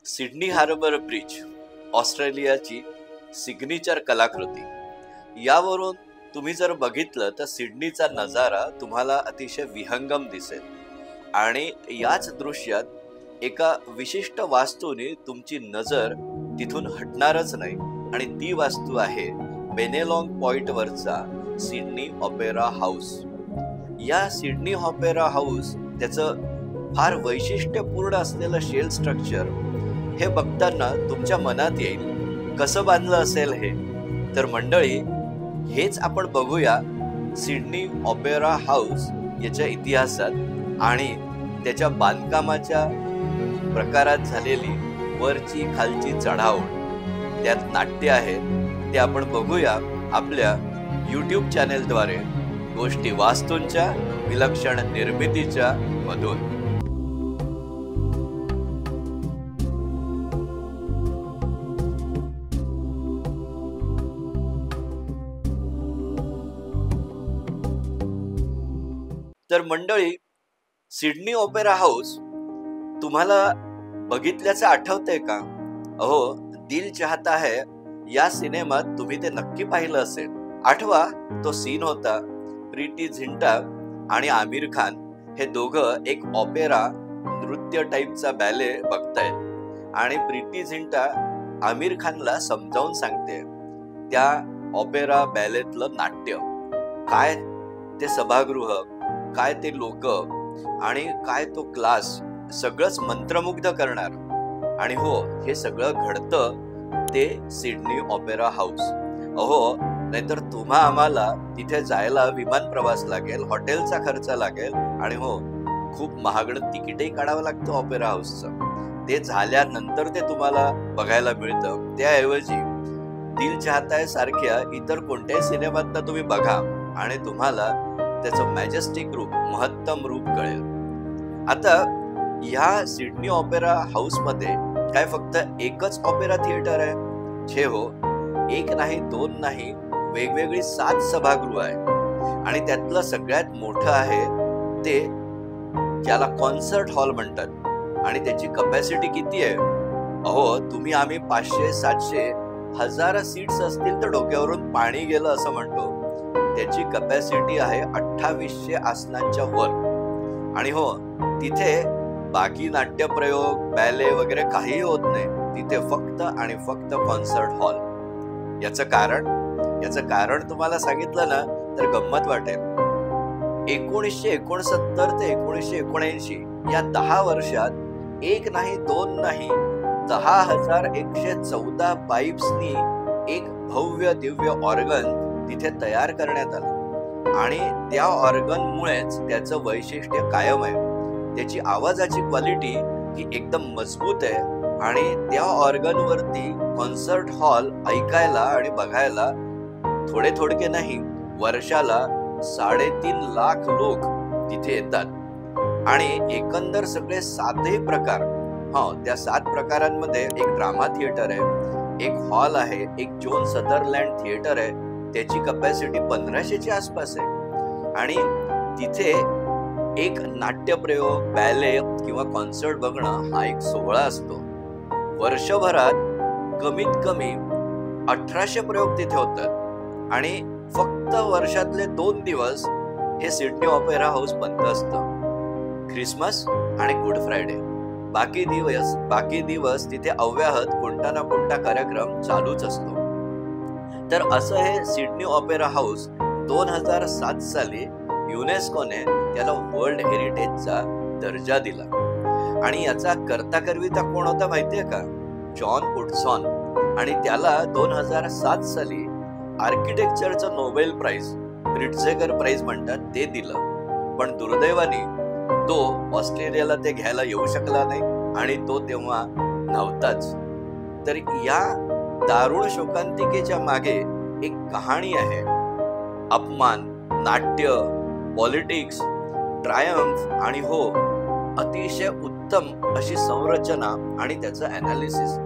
Sydney harbour bridge ऑस्ट्रेलियाची signature कलाकृती। यावरून तुम्ही जर बघितलं तर सिडनीचा नजारा तुम्हाला अतिशय विहंगम दिसेल आणि याच दृश्यात एका विशिष्ट वास्तूने तुमची नजर तिथून हटणारच नाही आणि ती वास्तू आहे बेनेलॉंग पॉइंट वरचा सिडनी ऑपेरा हाऊस। या सिडनी ऑपेरा हाऊस त्याचं फार वैशिष्ट्यपूर्ण असलेलं शेल स्ट्रक्चर हे बघताना तुमच्या मनात येईल कसं बांधलं असेल हे। तर मंडळी, हेच आपण बघूया सिडनी ऑपेरा हाऊस याच्या इतिहासात आणि त्याच्या बांधकामाच्या प्रकारात झालेली वरची खालची चढाओढ त्यात नाट्य आहे ते आपण बघूया आपल्या YouTube चॅनेलद्वारे गोष्टी वास्तूंच्या विलक्षण निर्मितीच्या मधून। तर मंडळी, सिडनी ऑपेरा हाऊस तुम्हाला बघितल्याचं आठवतंय का? अहो, दिल चाहता है या सिनेमात तुम्ही ते नक्की पाहिलं असेल। आठवा तो सीन होता प्रीती झिंटा आणि आमिर खान हे दोघं एक ऑपेरा नृत्य टाइपचा बॅले बघतायत आणि प्रीती झिंटा आमिर खानला समजावून सांगते त्या ऑपेरा बॅलेतलं नाट्य काय, ते सभागृह काय, ते लोक आणि काय तो क्लास, सगळंच मंत्रमुग्ध करणार। आणि हो, हे सगळं घडतं ते सिडनी ऑपेरा हाऊस। अहो, नाहीतर तुम्हा आम्हाला तिथे जायला विमान प्रवास लागेल, हॉटेलचा खर्च लागेल आणि हो, खूप महागडं तिकीटही काढावं लागतं ऑपेरा हाऊसचं। ते झाल्यानंतर ते तुम्हाला बघायला मिळतं। त्याऐवजी दिल चाहता है सारख्या इतर कोणत्याही सिनेमात तुम्ही बघा आणि तुम्हाला त्याचं मॅजेस्टिक रूप, महत्तम रूप कळेल। आता या सिडनी ऑपेरा हाऊस मध्ये काय फक्त एकच ऑपेरा थिएटर आहे? छे हो, एक नाही, दोन नाही, वेगवेगळी 7 सभागृह आहे आणि त्यातलं सगळ्यात मोठं आहे ते ज्याला कॉन्सर्ट हॉल म्हणतात आणि त्याची कपॅसिटी किती आहे? अहो, तुम्ही आम्ही 500, 700, 1000 सीट्स असतील तर डोक्यावरून पाणी गेलं असं म्हणतो। त्याची कपॅसिटी आहे 2800 आसनांच्या वर। आणि हो, तिथे बाकी नाट्यप्रयोग, बॅले वगैरे काही होत नाही, तिथे फक्त आणि फक्त कॉन्सर्ट हॉल। याचं कारण तुम्हाला सांगितलं ना तर गंमत वाटेल। 1969 ते 1979 या 10 वर्षात एक नाही, दोन नाही, 10,114 पाईप्सनी एक भव्य दिव्य ऑर्गन तिथे तयार करण्यात आलं आणि त्या ऑर्गन मुळेच त्याचं वैशिष्ट्य कायम आहे। त्याची आवाजाची क्वालिटी ही एकदम मजबूत आहे आणि त्या ऑर्गन वरती कॉन्सर्ट हॉल ऐकायला आणि बघायला थोडके नाही, वर्षाला 3.5 लाख लोक तिथे येतात। आणि एकंदर सगळे 7 प्रकार, त्या 7 प्रकारांमध्ये एक ड्रामा थिएटर आहे, एक हॉल आहे, एक जॉन सदरलँड थिएटर आहे, त्याची कपॅसिटी 1500च्या आसपास आहे आणि तिथे एक नाट्यप्रयोग, बॅले किंवा कॉन्सर्ट बघणं हा एक सोहळा असतो। वर्षभरात कमीत कमी 1800 प्रयोग तिथे होतात आणि फक्त वर्षातले 2 दिवस हे सिडनी ऑपेरा हाऊस बंद असतं, ख्रिसमस आणि गुड फ्रायडे। बाकी दिवस तिथे अव्याहत कोणता ना कोणता कार्यक्रम चालूच असतो। तर असं हे सिडनी ऑपेरा हाऊस 2007 साली युनेस्कोने त्याला वर्ल्ड हेरिटेजचा दर्जा दिला आणि याचा कर्ता-करविता कोण होता माहितीये का? जॉन वुडसॉन। आणि त्याला 2007 साली आर्किटेक्चरचं नोबेल प्राइज, प्रिट्झेगर प्राइज म्हणतात, ते दिलं। पण दुर्दैवाने तो ऑस्ट्रेलियाला ते घ्यायला येऊ शकला नाही आणि तो तेव्हा नव्हताच। तर या दारुण शोकांतिकेच्या मागे एक कहाणी आहे। अपमान, नाट्य, पॉलिटिक्स, ट्रायम्फ आणि हो, अतिशय उत्तम अशी संरचना आणि त्याचं ॲनालिसिस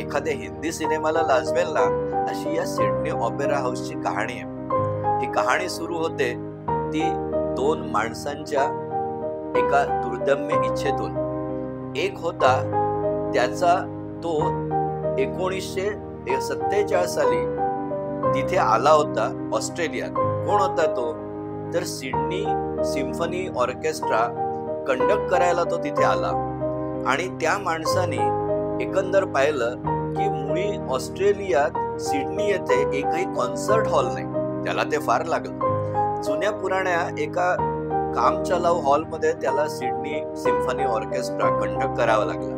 एखाद्या हिंदी सिनेमाला लाजवेल ना अशी या सिडनी ऑपेरा हाऊसची कहाणी आहे। ही कहाणी सुरू होते ती 2 माणसांच्या एका दुर्दम्य इच्छेतून। एक होता त्याचा तो 1947 साली तिथे आला होता ऑस्ट्रेलियात. कोण होता तो? तर सिडनी सिम्फनी ऑर्केस्ट्रा कंडक्ट करायला तो तिथे आला. आणि त्या माणसाने एकंदर पाहिलं की मुळी ऑस्ट्रेलियात सिडनी येथे एकही कॉन्सर्ट हॉल नाही. त्याला ते फार लागलं. जुन्या पुराण्या एका काम चलाऊ हॉलमध्ये त्याला सिडनी सिम्फनी ऑर्केस्ट्रा कंडक्ट करावा लागला.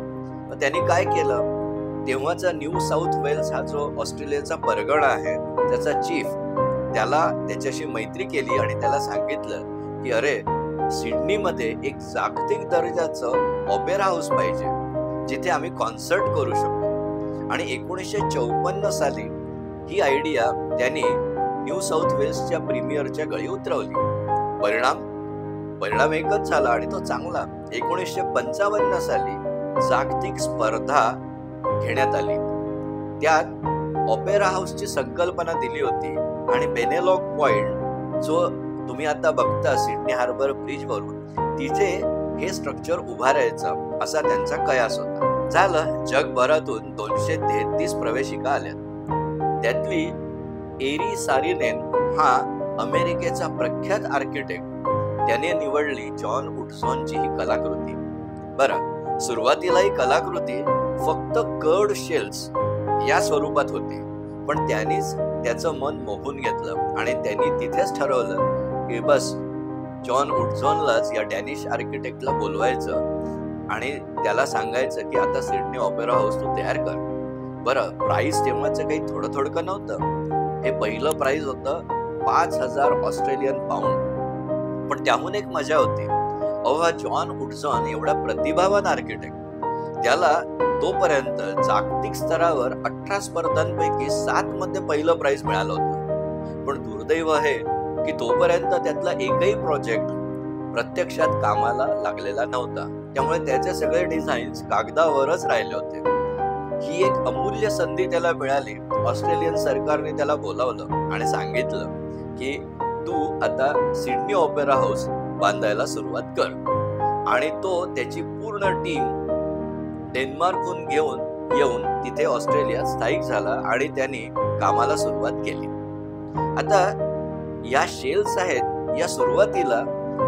मग त्यांनी काय केलं? तेव्हाचा न्यू साऊथ वेल्स हा जो ऑस्ट्रेलियाचा परगणा आहे त्याचा चीफ, त्याला त्याच्याशी मैत्री केली आणि त्याला सांगितलं की अरे, सिडनीमध्ये एक जागतिक दर्जाचं ऑपेरा हाऊस पाहिजे जिथे आम्ही कॉन्सर्ट करू शकतो. आणि 1954 साली ही आयडिया त्यांनी न्यू साऊथ वेल्सच्या प्रीमियरच्या गळी उतरवली. परिणाम एकच झाला आणि तो चांगला. 1955 साली जागतिक स्पर्धा घेण्यात आली. त्यात ऑपेरा हाऊसची संकल्पना दिली होती आणि बेनेलॉग पॉइंट जो तुम्ही आता बघता सिडनी हार्बर ब्रिज वरून, तिथे हे स्ट्रक्चर उभारायचं असा त्यांचा कयास होता. झालं. जगभरातून 233 प्रवेशिका आल्या. त्यातली एरी सारिनेन हा अमेरिकेचा प्रख्यात आर्किटेक्ट, त्याने निवडली जॉन वुडझॉनची ही कलाकृती. बरं, सुरुवातीला ही कलाकृती फक्त कर्ड शेल्स या स्वरूपात होती, पण त्यांनीच त्याचं मन मोहून घेतलं आणि त्यांनी तिथेच ठरवलं की बस जॉन वुडझॉनलाच, या डॅनिश आर्किटेक्टला बोलवायचं आणि त्याला सांगायचं की आता सिडनी ऑपेरा हाऊस तू तयार कर. बरं, प्राइस तेव्हाचं काही थोडं नव्हतं. हे पहिलं प्राइस होतं 5,000 ऑस्ट्रेलियन पाऊंड. पण त्याहून एक मजा होती. हा जॉन वुडझॉन एवढा प्रतिभावान आर्किटेक्ट, त्याला तोपर्यंत जागतिक स्तरावर 18 स्पर्धांपैकी 7 मध्ये पहिलं प्राइज मिळालं होतं. पण दुर्दैव आहे की तोपर्यंत त्यातला एकही प्रोजेक्ट प्रत्यक्षात कामाला लागलेला नव्हता. त्यामुळे त्याचे सगळे डिझाईन्स कागदावरच राहिले होते. ही एक अमूल्य संधी त्याला मिळाली. ऑस्ट्रेलियन सरकारने त्याला बोलावलं आणि सांगितलं की तू आता सिडनी ऑपेरा हाऊस बांधायला सुरुवात कर. आणि तो त्याची पूर्ण टीम डेन्मार्कहून घेऊन येऊन तिथे ऑस्ट्रेलियात स्थायिक झाला आणि त्यांनी कामाला सुरुवात केली. आता या शेल्स आहेत, या सुरुवातीला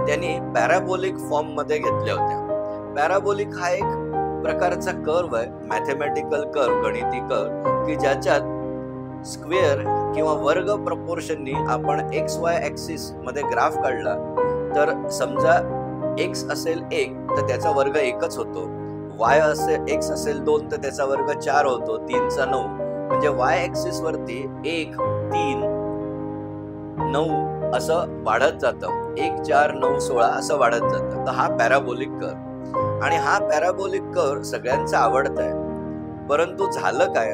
त्यांनी पॅराबोलिक फॉर्म मध्ये घेतल्या होत्या. पॅराबोलिक हा एक प्रकारचा कर्व आहे, मॅथेमॅटिकल कर्व, गणिती कर्व, की ज्याच्यात स्क्वेअर किंवा वर्ग प्रपोर्शननी आपण XY ऍक्सिस मध्ये ग्राफ काढला तर समजा x असेल 1 तर त्याचा वर्ग 1च होतो. x असेल 2 तर त्याचा वर्ग 4 होतो. 3 चा 9 म्हणजे y ऍक्सिस वरती 1, 3, 9 असं वाढत जातं. 1, 4, 9, 16 असं वाढत जातं. तर हा पॅराबोलिक कर्व, आणि हा पॅराबोलिक कर्व सगळ्यांचा आवडता आहे. परंतु झालं काय,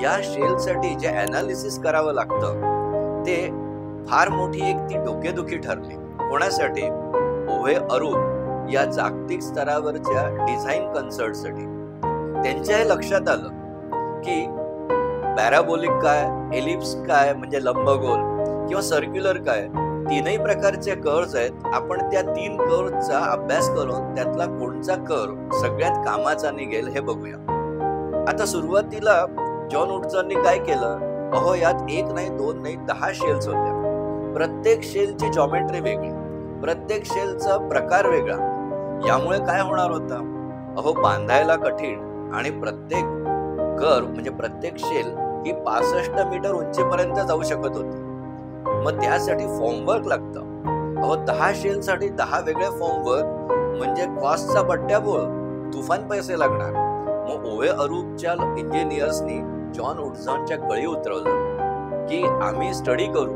या शेलसाठी जे अनालिसिस करावं लागतं ते फार मोठी एक ती डोकेदुखी ठरली. कोणासाठी? ओव्हे अरूप या जागतिक स्तरावरच्या डिझाईन कन्सर्टसाठी. त्यांच्या हे लक्षात आलं की पॅराबोलिक काय, एलिप्स काय म्हणजे लंबगोल, किंवा सर्क्युलर काय, तीनही प्रकारचे कर्व्स आहेत. आपण त्या 3 कर्व्हचा अभ्यास करून त्यातला कोणचा कर्व सगळ्यात कामाचा निघेल हे बघूया. आता सुरुवातीला जॉन वुडझॉननी काय केलं, यात 1 नाही 2 नाही 10 शेल्स होत्या. प्रत्येक शेलची जॉमेट्री वेगळी, प्रत्येक शेलचा प्रकार वेगळा. यामुळे काय होणार होता, बांधायला कठीण, आणि प्रत्येक कर्व म्हणजे प्रत्येक शेल ही 65 मीटर उंचीपर्यंत जाऊ शकत होती. मग त्यासाठी फॉर्मवर्क लागतं. 10 शेलसाठी 10 वेगळे फॉर्मवर्क म्हणजे कॉस्टचा बट्ट्याबोळ, तुफान पैसे लागणार. मग ओव्हे अरूपच्या इंजिनियर्सनी जॉन वुडझॉनच्या गळी उतरवलं की आम्ही स्टडी करू,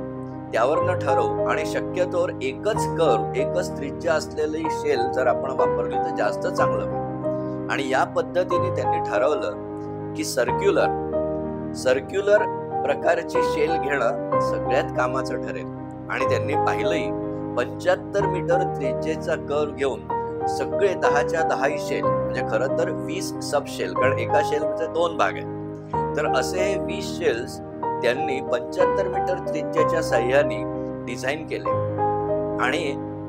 त्यावरनं ठरवू, आणि शक्यतोवर एकच कर्व, एकच त्रिज्या असलेली शेल जर आपण वापरली तर जास्त चांगलं होईल. आणि या पद्धतीने त्यांनी ठरवलं की सर्क्युलर प्रकारची शेल घेणं सगळ्यात कामाचं ठरेल. आणि त्यांनी पाहिलंही 75 मीटर त्रिज्येचा कर्व घेऊन सगळे 10च्या 10 शेल, म्हणजे खरं तर 20 सब शेल, कारण एका शेल मध्ये 2 भाग आहेत. तर असे 20 शेल्स त्यांनी 75 मीटर त्रिज्येच्या साह्याने डिझाईन केले. आणि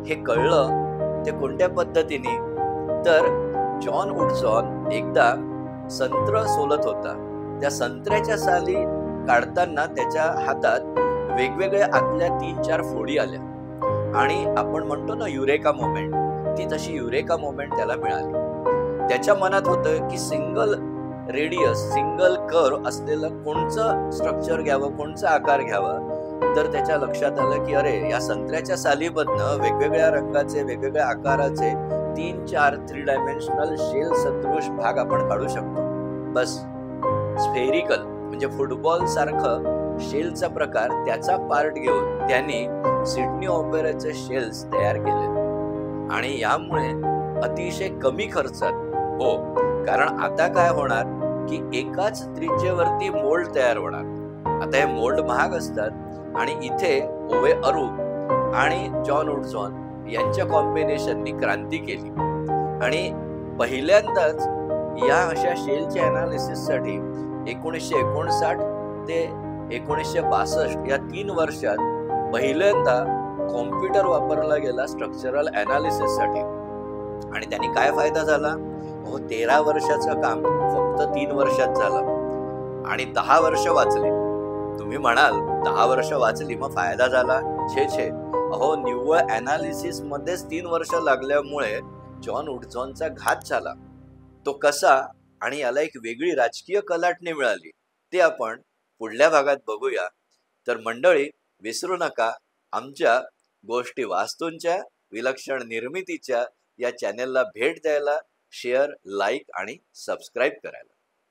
हे कळलं ते कोणत्या पद्धतीने, तर जॉन वुडझॉन एकदा संत्र सोलत होता. त्या संत्र्याच्या साली काढताना त्याच्या हातात वेगवेगळ्या आतल्या 3-4 फोडी आल्या आणि आपण म्हणतो ना युरेका मोमेंट, ती तशी युरेका मोमेंट त्याला मिळाली. त्याच्या मनात होतं की सिंगल रेडियस, सिंगल कर्व असलेलं कोणचं स्ट्रक्चर घ्यावं, कोणचा आकार घ्यावा. तर त्याच्या लक्षात आलं की अरे, या संत्र्याच्या सालीमधनं वेगवेगळ्या रंगाचे, वेगवेगळ्या आकाराचे 3-4 3 डायमेन्शनल शेल सदृश भाग आपण काढू शकतो. बस स्फेरिकल म्हणजे फुटबॉल सारखं शेलचा प्रकार त्याचा पार्ट घेऊन त्यांनी सिडनी ओपेराचे शेल्स तयार केले आणि यामुळे अतिशय कमी खर्चात, हो, कारण आता काय होणार की एकाच त्रिज्येवरती मोल्ड तयार होणार. आता हे मोल्ड महाग असतात आणि इथे ओवे अरूप आणि जॉन वुडजॉन यांच्या कॉम्बिनेशननी क्रांती केली आणि पहिल्यांदाच या अशा शेलच्या अनालिसिससाठी 1959 ते 1962 या 3 वर्षात पहिल्यांदा कॉम्प्युटर वापरला गेला स्ट्रक्चरल अनालिसिससाठी. आणि त्यांनी काय फायदा झाला? 13 वर्षाचं काम फक्त 3 वर्षात झालं आणि 10 वर्ष वाचली. तुम्ही म्हणाल 10 वर्ष वाचली मग फायदा झाला? छे, निव्वळ अनालिसिस मध्येच 3 वर्ष लागल्यामुळे जॉन वुडजॉनचा घात झाला. तो कसा आणि याला एक वेगळी राजकीय कलाटणी मिळाली ते आपण पुढल्या भागात बघूया. तर मंडळी, विसरू नका आमच्या गोष्टी वास्तूंच्या विलक्षण निर्मितीच्या या चॅनेलला भेट द्यायला, शेअर, लाईक आणि सबस्क्राईब करायला.